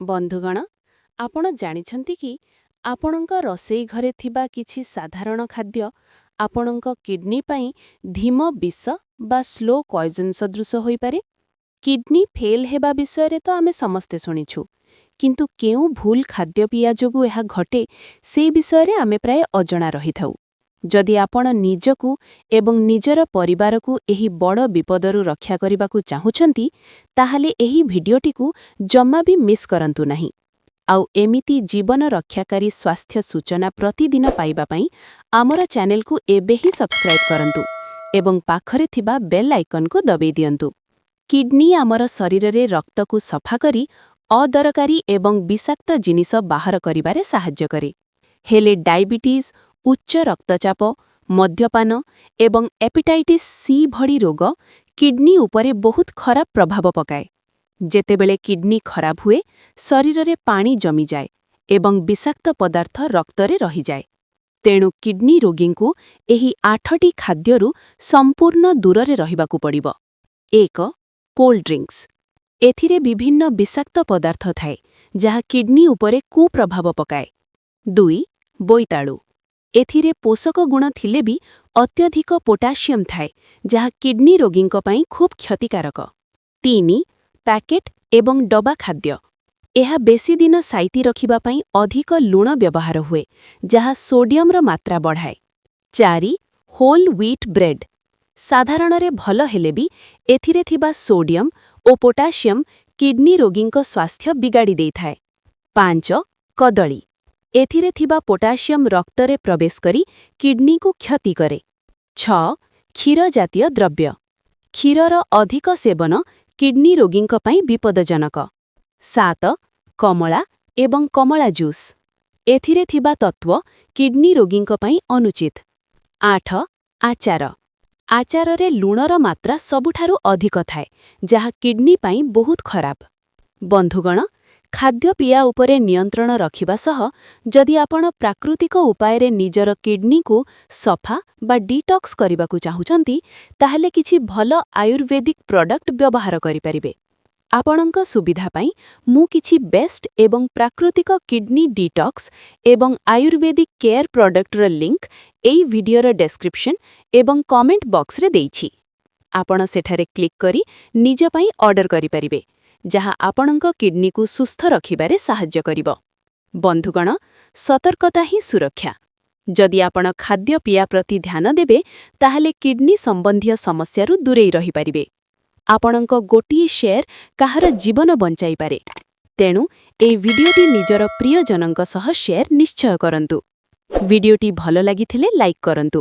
ବନ୍ଧୁଗଣ, ଆପଣ ଜାଣିଛନ୍ତି କି ଆପଣଙ୍କ ରୋଷେଇ ଘରେ ଥିବା କିଛି ସାଧାରଣ ଖାଦ୍ୟ ଆପଣଙ୍କ କିଡ୍ନି ପାଇଁ ଧୀମ ବିଷ ବା ସ୍ଲୋ ପଏଜନ୍ ସଦୃଶ ହୋଇପାରେ? କିଡ୍ନି ଫେଲ୍ ହେବା ବିଷୟରେ ତ ଆମେ ସମସ୍ତେ ଶୁଣିଛୁ, କିନ୍ତୁ କେଉଁ ଭୁଲ ଖାଦ୍ୟପେୟ ଯୋଗୁଁ ଏହା ଘଟେ ସେ ବିଷୟରେ ଆମେ ପ୍ରାୟ ଅଜଣା ରହିଥାଉ। ଯଦି ଆପଣ ନିଜକୁ ଏବଂ ନିଜର ପରିବାରକୁ ଏହି ବଡ଼ ବିପଦରୁ ରକ୍ଷା କରିବାକୁ ଚାହୁଁଛନ୍ତି, ତାହେଲେ ଏହି ଭିଡିଓଟିକୁ ଜମା ବି ମିସ୍ କରନ୍ତୁ ନାହିଁ। ଆଉ ଏମିତି ଜୀବନ ରକ୍ଷାକାରୀ ସ୍ୱାସ୍ଥ୍ୟ ସୂଚନା ପ୍ରତିଦିନ ପାଇବା ପାଇଁ ଆମର ଚ୍ୟାନେଲକୁ ଏବେ ହିଁ ସବସ୍କ୍ରାଇବ୍ କରନ୍ତୁ ଏବଂ ପାଖରେ ଥିବା ବେଲ୍ ଆଇକନ୍କୁ ଦବାଇ ଦିଅନ୍ତୁ। କିଡ୍ନି ଆମର ଶରୀରରେ ରକ୍ତକୁ ସଫା କରି ଅଦରକାରୀ ଏବଂ ବିଷାକ୍ତ ଜିନିଷ ବାହାର କରିବାରେ ସାହାଯ୍ୟ କରେ। ହେଲେ ଡାଇବିଟିସ୍, ଉଚ୍ଚ ରକ୍ତଚାପ, ମଦ୍ୟପାନ ଏବଂ ହେପାଟାଇଟିସ୍ ସି ଭଳି ରୋଗ କିଡ୍ନି ଉପରେ ବହୁତ ଖରାପ ପ୍ରଭାବ ପକାଏ। ଯେତେବେଳେ କିଡ୍ନି ଖରାପ ହୁଏ, ଶରୀରରେ ପାଣି ଜମିଯାଏ ଏବଂ ବିଷାକ୍ତ ପଦାର୍ଥ ରକ୍ତରେ ରହିଯାଏ। ତେଣୁ କିଡ୍ନି ରୋଗୀଙ୍କୁ ଏହି 8ଟି ଖାଦ୍ୟରୁ ସମ୍ପୂର୍ଣ୍ଣ ଦୂରରେ ରହିବାକୁ ପଡ଼ିବ। 1. Cold drinks. ଏଥିରେ ବିଭିନ୍ନ ବିଷାକ୍ତ ପଦାର୍ଥ ଥାଏ, ଯାହା କିଡ୍ନି ଉପରେ କୁପ୍ରଭାବ ପକାଏ। 2. ବୋଇତାଳୁ। ଏଥିରେ ପୋଷକ ଗୁଣ ଥିଲେ ବି ଅତ୍ୟଧିକ ପୋଟାସିୟମ୍ ଥାଏ, ଯାହା କିଡ୍ନି ରୋଗୀଙ୍କ ପାଇଁ ଖୁବ୍ କ୍ଷତିକାରକ। 3. ପ୍ୟାକେଟ୍ ଏବଂ ଡବା ଖାଦ୍ୟ। ଏହା ବେଶୀ ଦିନ ସାଇତି ରଖିବା ପାଇଁ ଅଧିକ ଲୁଣ ବ୍ୟବହାର ହୁଏ, ଯାହା ସୋଡିୟମର ମାତ୍ରା ବଢ଼ାଏ। 4. Whole wheat bread. ସାଧାରଣରେ ଭଲ ହେଲେ ବି ଏଥିରେ ଥିବା ସୋଡିୟମ୍ ଓ ପୋଟାସିୟମ୍ କିଡ୍ନି ରୋଗୀଙ୍କ ସ୍ୱାସ୍ଥ୍ୟ ବିଗାଡ଼ି ଦେଇଥାଏ। 5. କଦଳୀ। ଏଥିରେ ଥିବା ପୋଟାସିୟମ୍ ରକ୍ତରେ ପ୍ରବେଶ କରି କିଡ୍ନିକୁ କ୍ଷତି କରେ। 6. କ୍ଷୀର ଜାତୀୟ ଦ୍ରବ୍ୟ। କ୍ଷୀରର ଅଧିକ ସେବନ କିଡ୍ନି ରୋଗୀଙ୍କ ପାଇଁ ବିପଦଜନକ। 7. କମଳା ଏବଂ କମଳା ଜୁସ୍। ଏଥିରେ ଥିବା ତତ୍ତ୍ୱ କିଡ୍ନି ରୋଗୀଙ୍କ ପାଇଁ ଅନୁଚିତ। 8. ଆଚାର। ଆଚାରରେ ଲୁଣର ମାତ୍ରା ସବୁଠାରୁ ଅଧିକ ଥାଏ, ଯାହା କିଡ୍ନି ପାଇଁ ବହୁତ ଖରାପ। ବନ୍ଧୁଗଣ, ଖାଦ୍ୟପେୟ ଉପରେ ନିୟନ୍ତ୍ରଣ ରଖିବା ସହ ଯଦି ଆପଣ ପ୍ରାକୃତିକ ଉପାୟରେ ନିଜର କିଡ୍ନିକୁ ସଫା ବା ଡିଟକ୍ସ କରିବାକୁ ଚାହୁଁଛନ୍ତି, ତାହେଲେ କିଛି ଭଲ ଆୟୁର୍ବେଦିକ ପ୍ରଡକ୍ଟ ବ୍ୟବହାର କରିପାରିବେ। ଆପଣଙ୍କ ସୁବିଧା ପାଇଁ ମୁଁ କିଛି ବେଷ୍ଟ ଏବଂ ପ୍ରାକୃତିକ କିଡ୍ନି ଡିଟକ୍ସ ଏବଂ ଆୟୁର୍ବେଦିକ କେୟାର ପ୍ରଡକ୍ଟର ଲିଙ୍କ୍ ଏହି ଭିଡିଓର ଡେସ୍କ୍ରିପ୍ସନ୍ ଏବଂ କମେଣ୍ଟ ବକ୍ସରେ ଦେଇଛି। ଆପଣ ସେଠାରେ କ୍ଲିକ୍ କରି ନିଜ ପାଇଁ ଅର୍ଡର କରିପାରିବେ, ଯାହା ଆପଣଙ୍କ କିଡ୍ନିକୁ ସୁସ୍ଥ ରଖିବାରେ ସାହାଯ୍ୟ କରିବ। ବନ୍ଧୁଗଣ, ସତର୍କତା ହିଁ ସୁରକ୍ଷା। ଯଦି ଆପଣ ଖାଦ୍ୟପେୟ ପ୍ରତି ଧ୍ୟାନ ଦେବେ, ତାହେଲେ କିଡ୍ନି ସମ୍ବନ୍ଧୀୟ ସମସ୍ୟାରୁ ଦୂରେଇ ରହିପାରିବେ। ଆପଣଙ୍କ ଗୋଟିଏ ଶେୟାର କାହାର ଜୀବନ ବଞ୍ଚାଇପାରେ। ତେଣୁ ଏହି ଭିଡିଓଟି ନିଜର ପ୍ରିୟଜନଙ୍କ ସହ ଶେୟାର ନିଶ୍ଚୟ କରନ୍ତୁ। ଭିଡିଓଟି ଭଲ ଲାଗିଥିଲେ ଲାଇକ୍ କରନ୍ତୁ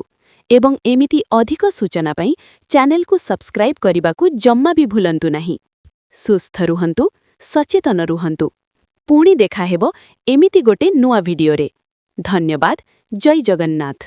ଏବଂ ଏମିତି ଅଧିକ ସୂଚନା ପାଇଁ ଚ୍ୟାନେଲକୁ ସବସ୍କ୍ରାଇବ୍ କରିବାକୁ ଜମା ବି ଭୁଲନ୍ତୁ ନାହିଁ। ସୁସ୍ଥ ରୁହନ୍ତୁ, ସଚେତନ ରୁହନ୍ତୁ। ପୁଣି ଦେଖାହେବ ଏମିତି ଗୋଟେ ନୂଆ ଭିଡିଓରେ। ଧନ୍ୟବାଦ। ଜୟ ଜଗନ୍ନାଥ।